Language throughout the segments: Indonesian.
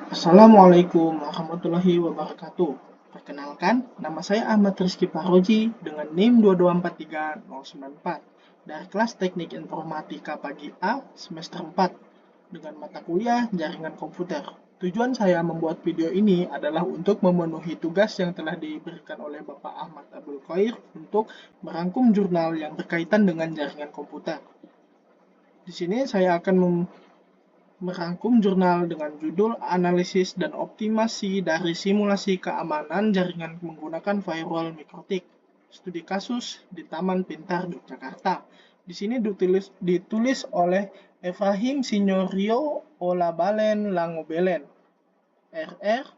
Assalamualaikum warahmatullahi wabarakatuh. Perkenalkan, nama saya Ahmad Rizky Paroji dengan NIM 2243094 dari kelas Teknik Informatika Pagi A semester 4 dengan mata kuliah Jaringan Komputer. Tujuan saya membuat video ini adalah untuk memenuhi tugas yang telah diberikan oleh Bapak Ahmad Abdul Qair untuk merangkum jurnal yang berkaitan dengan jaringan komputer. Di sini saya akan merangkum jurnal dengan judul Analisis dan Optimasi dari Simulasi Keamanan Jaringan Menggunakan Firewall Mikrotik. Studi kasus di Taman Pintar Yogyakarta. Di sini ditulis oleh Efrahim Signorio Olabalen Langobelen, RR,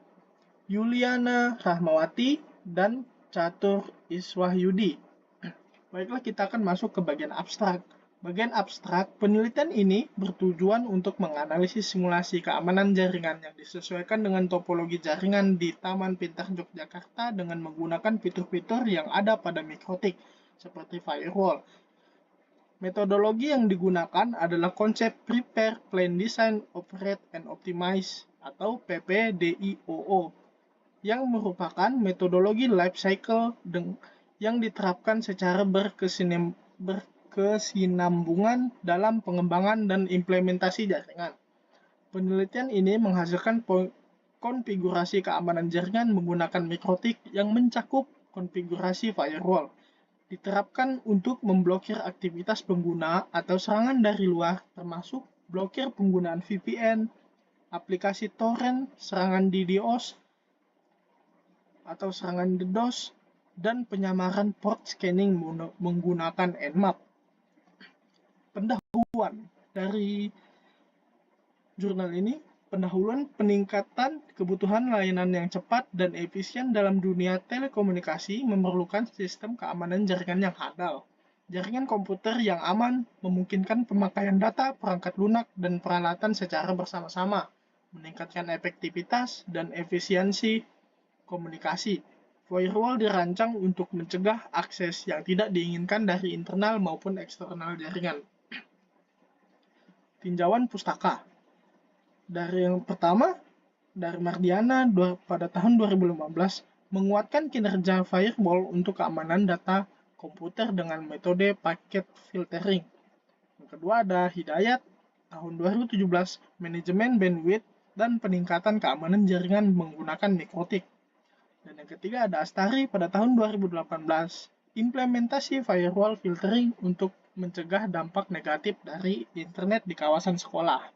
Yuliana Rahmawati, dan Catur Iswahyudi. Baiklah, kita akan masuk ke bagian abstrak. Bagian abstrak, penelitian ini bertujuan untuk menganalisis simulasi keamanan jaringan yang disesuaikan dengan topologi jaringan di Taman Pintar Yogyakarta dengan menggunakan fitur-fitur yang ada pada mikrotik, seperti firewall. Metodologi yang digunakan adalah konsep Prepare, Plan, Design, Operate, and Optimize atau PPDIOO, yang merupakan metodologi life cycle yang diterapkan secara berkesinambungan dalam pengembangan dan implementasi jaringan. Penelitian ini menghasilkan konfigurasi keamanan jaringan menggunakan mikrotik yang mencakup konfigurasi firewall. Diterapkan untuk memblokir aktivitas pengguna atau serangan dari luar, termasuk blokir penggunaan VPN, aplikasi torrent, serangan DDoS, atau serangan DDoS, dan penyamaran port scanning menggunakan Nmap. Pendahuluan dari jurnal ini, peningkatan kebutuhan layanan yang cepat dan efisien dalam dunia telekomunikasi memerlukan sistem keamanan jaringan yang handal. Jaringan komputer yang aman memungkinkan pemakaian data, perangkat lunak, dan peralatan secara bersama-sama, meningkatkan efektivitas dan efisiensi komunikasi. Firewall dirancang untuk mencegah akses yang tidak diinginkan dari internal maupun eksternal jaringan. Tinjauan pustaka. Dari yang pertama, dari Mardiana pada tahun 2015, menguatkan kinerja firewall untuk keamanan data komputer dengan metode packet filtering. Yang kedua ada Hidayat tahun 2017, manajemen bandwidth dan peningkatan keamanan jaringan menggunakan mikrotik. Dan yang ketiga ada Astari pada tahun 2018, implementasi firewall filtering untuk mencegah dampak negatif dari internet di kawasan sekolah.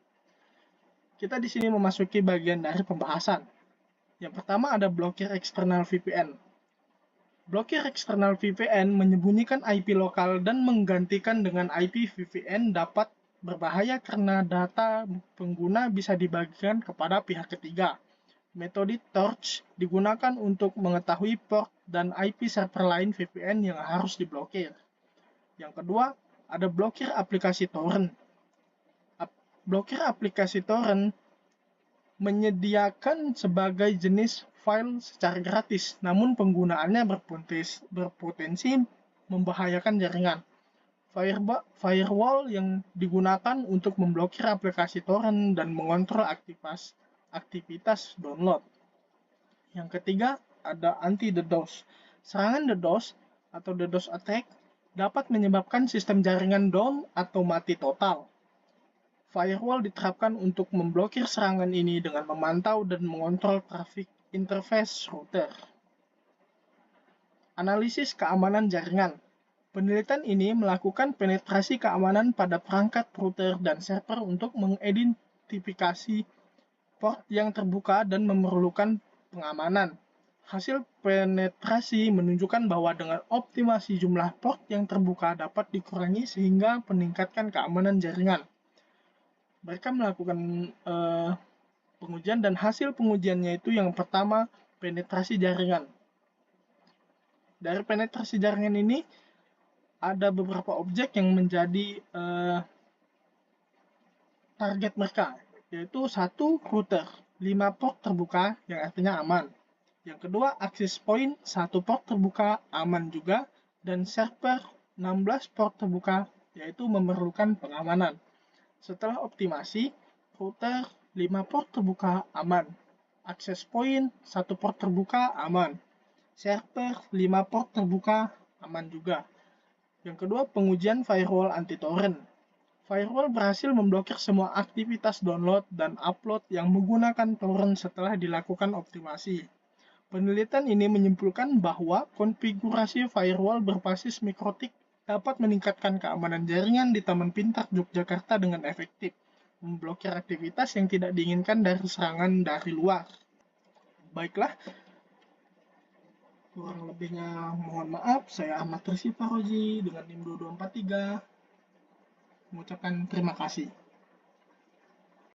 Kita di sini memasuki bagian dari pembahasan. Yang pertama ada blokir eksternal VPN. Blokir eksternal VPN menyembunyikan IP lokal dan menggantikan dengan IP VPN dapat berbahaya karena data pengguna bisa dibagikan kepada pihak ketiga. Metode Torch digunakan untuk mengetahui port dan IP server lain VPN yang harus diblokir. Yang kedua, ada blokir aplikasi torrent. Blokir aplikasi torrent menyediakan sebagai jenis file secara gratis, namun penggunaannya berpotensi membahayakan jaringan. Firewall yang digunakan untuk memblokir aplikasi torrent dan mengontrol aktivitas download. Yang ketiga, ada anti-DDoS. Serangan DDoS atau DDoS attack dapat menyebabkan sistem jaringan down atau mati total. Firewall diterapkan untuk memblokir serangan ini dengan memantau dan mengontrol traffic interface router. Analisis keamanan jaringan. Penelitian ini melakukan penetrasi keamanan pada perangkat router dan server untuk mengidentifikasi port yang terbuka dan memerlukan pengamanan. Hasil penetrasi menunjukkan bahwa dengan optimasi jumlah port yang terbuka dapat dikurangi sehingga meningkatkan keamanan jaringan. Mereka melakukan pengujian dan hasil pengujiannya itu yang pertama penetrasi jaringan. Dari penetrasi jaringan ini ada beberapa objek yang menjadi target mereka, yaitu 1 router, 5 port terbuka yang artinya aman. Yang kedua access point, 1 port terbuka aman juga, dan server 16 port terbuka yaitu memerlukan pengamanan. Setelah optimasi, router 5 port terbuka aman. Akses point, 1 port terbuka, aman. Server, 5 port terbuka, aman juga. Yang kedua, pengujian firewall anti-torrent. Firewall berhasil memblokir semua aktivitas download dan upload yang menggunakan torrent setelah dilakukan optimasi. Penelitian ini menyimpulkan bahwa konfigurasi firewall berbasis mikrotik dapat meningkatkan keamanan jaringan di Taman Pintar Yogyakarta dengan efektif, memblokir aktivitas yang tidak diinginkan dari serangan dari luar. Baiklah, kurang lebihnya mohon maaf. Saya Ahmad Rizky Paroji dengan NIM 2243 mengucapkan terima kasih.